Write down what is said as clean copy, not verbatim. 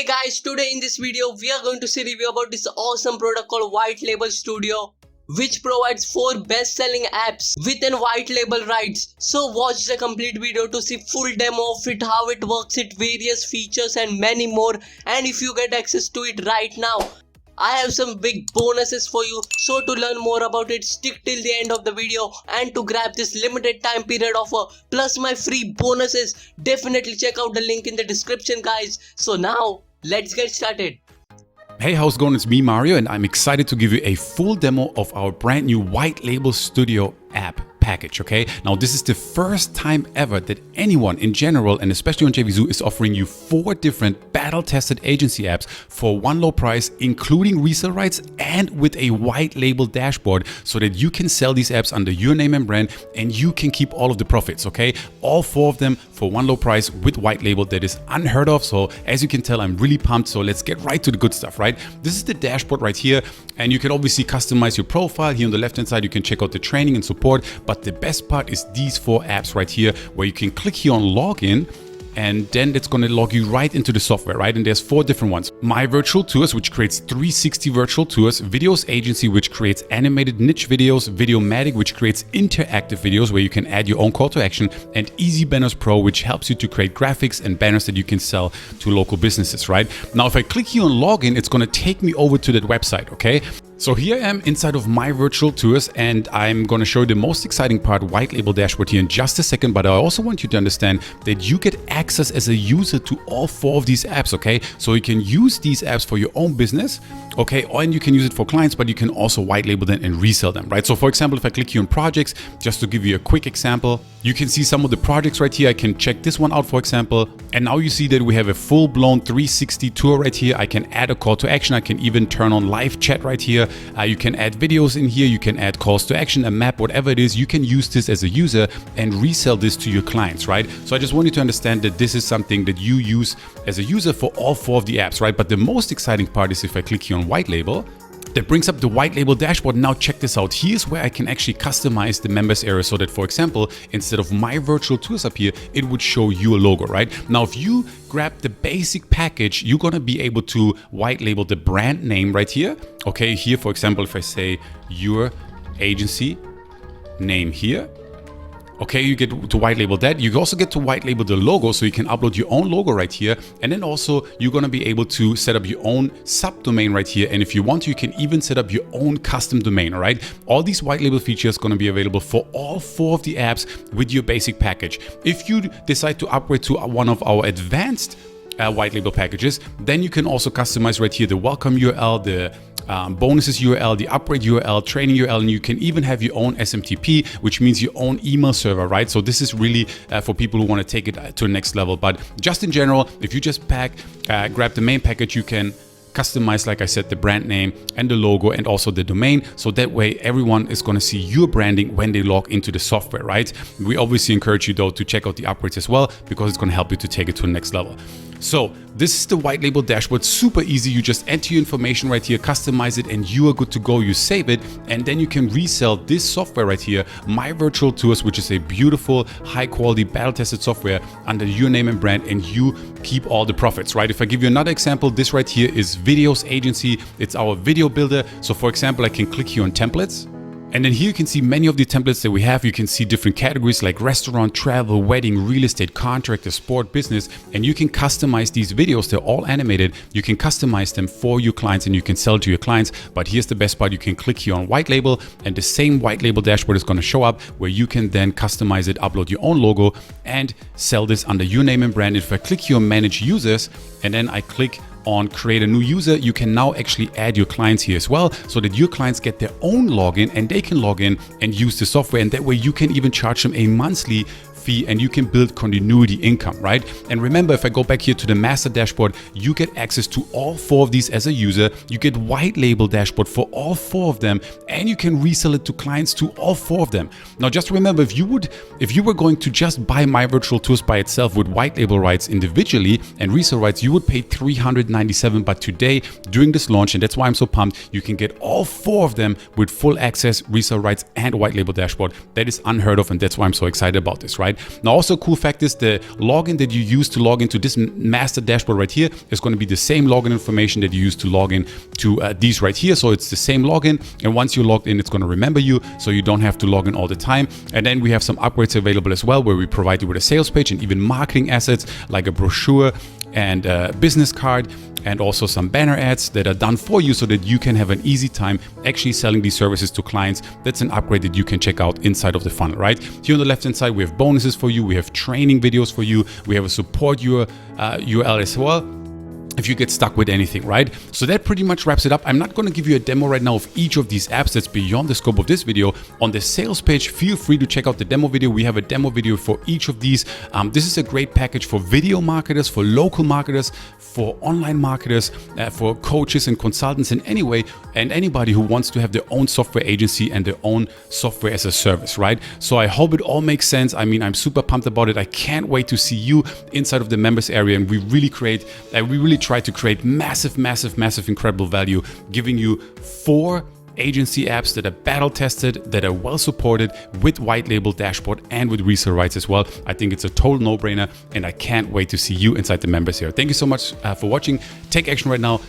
Hey guys, today in this video we are going to see review about this awesome product called White Label Studio, which provides 4 best-selling apps within white label rights. So watch the complete video to see full demo of it, how it works, its various features and many more. And if you get access to it right now, I have some big bonuses for you. So to learn more about it, stick till the end of the video, and to grab this limited time period offer plus my free bonuses, definitely check out the link in the description guys. So now let's get started. Hey, how's it going? It's me, Mario, and I'm excited to give you a full demo of our brand new White Label Studio app package, okay? Now, this is the first time ever that anyone in general, and especially on JVZoo, is offering you 4 different battle-tested agency apps for one low price, including resale rights and with a white label dashboard, so that you can sell these apps under your name and brand and you can keep all of the profits, okay? All 4 of them for one low price with white label. That is unheard of. So as you can tell, I'm really pumped. So let's get right to the good stuff, right? This is the dashboard right here, and you can obviously customize your profile. Here on the left-hand side, you can check out the training and support. But the best part is these 4 apps right here, where you can click here on login, and then it's going to log you right into the software, right? And there's 4 different ones. MyVirtualTours, which creates 360 virtual tours. VideozAgency, which creates animated niche videos. VideoMatic, which creates interactive videos where you can add your own call to action. And Easy Banners Pro, which helps you to create graphics and banners that you can sell to local businesses, right? Now, if I click here on login, it's going to take me over to that website, okay? So here I am inside of MyVirtualTours, and I'm going to show you the most exciting part, white label dashboard, here in just a second. But I also want you to understand that you get access as a user to all 4 of these apps, okay? So you can use these apps for your own business, okay? And you can use it for clients, but you can also white label them and resell them, right? So for example, if I click here on projects, just to give you a quick example, you can see some of the projects right here. I can check this one out, for example. And now you see that we have a full-blown 360 tour right here. I can add a call to action. I can even turn on live chat right here. You can add videos in here. You can add calls to action, a map, whatever it is. You can use this as a user and resell this to your clients, right? So I just want you to understand that this is something that you use as a user for all 4 of the apps, right? But the most exciting part is if I click here on white label, that brings up the white label dashboard. Now check this out. Here's where I can actually customize the members area, so that, for example, instead of my virtual tours up here, it would show your logo, right? Now, if you grab the basic package, you're gonna be able to white label the brand name right here. Okay, here, for example, if I say your agency name here, okay, you get to white label that. You also get to white label the logo, so you can upload your own logo right here. And then also you're going to be able to set up your own subdomain right here. And if you want to, you can even set up your own custom domain, all right? All these white label features are going to be available for all 4 of the apps with your basic package. If you decide to upgrade to one of our advanced white label packages, then you can also customize right here the welcome URL, the bonuses URL, the upgrade URL, training URL, and you can even have your own SMTP, which means your own email server, right? So this is really for people who want to take it to the next level. But just in general, if you just grab the main package, you can customize, like I said, the brand name and the logo and also the domain. So that way everyone is going to see your branding when they log into the software, right? We obviously encourage you though to check out the upgrades as well, because it's going to help you to take it to the next level. So this is the white label dashboard. Super easy. You just enter your information right here, customize it, and you are good to go. You save it, and then you can resell this software right here, MyVirtualTours, which is a beautiful, high quality, battle tested software under your name and brand, and you keep all the profits, right? If I give you another example, this right here is VideozAgency. It's our video builder. So for example, I can click here on templates. And then here you can see many of the templates that we have. You can see different categories like restaurant, travel, wedding, real estate, contractor, sport, business, and you can customize these videos. They're all animated. You can customize them for your clients and you can sell to your clients. But here's the best part. You can click here on white label, and the same white label dashboard is going to show up, where you can then customize it, upload your own logo, and sell this under your name and brand. If I click here on manage users, and then I click on create a new user, you can now actually add your clients here as well, so that your clients get their own login and they can log in and use the software. And that way you can even charge them a monthly fee and you can build continuity income, right? And remember, if I go back here to the master dashboard, you get access to all 4 of these as a user. You get white label dashboard for all 4 of them, and you can resell it to clients to all 4 of them. Now, just remember, if you were going to just buy MyVirtualTours by itself with white label rights individually and resale rights, you would pay $397. But today, during this launch, and that's why I'm so pumped, you can get all 4 of them with full access, resale rights, and white label dashboard. That is unheard of, and that's why I'm so excited about this, right? right? Now, also a cool fact is the login that you use to log into this master dashboard right here is going to be the same login information that you use to log in to these right here. So it's the same login, and once you're logged in, it's going to remember you, so you don't have to log in all the time. And then we have some upgrades available as well, where we provide you with a sales page and even marketing assets like a brochure and a business card, and also some banner ads that are done for you so that you can have an easy time actually selling these services to clients. That's an upgrade that you can check out inside of the funnel, right? Here on the left hand side, we have bonuses for you, we have training videos for you, we have a support URL as well, if you get stuck with anything, right? So that pretty much wraps it up. I'm not going to give you a demo right now of each of these apps. That's beyond the scope of this video. On the sales page, feel free to check out the demo video. We have a demo video for each of these. This is a great package for video marketers, for local marketers, for online marketers, for coaches and consultants in any way, and anybody who wants to have their own software agency and their own software as a service, right? So I hope it all makes sense. I mean, I'm super pumped about it. I can't wait to see you inside of the members area, and we really try to create massive, incredible value, giving you 4 agency apps that are battle tested, that are well supported with white label dashboard and with resale rights as well. I think it's a total no-brainer, and I can't wait to see you inside the members here. Thank you so much for watching. Take action right now.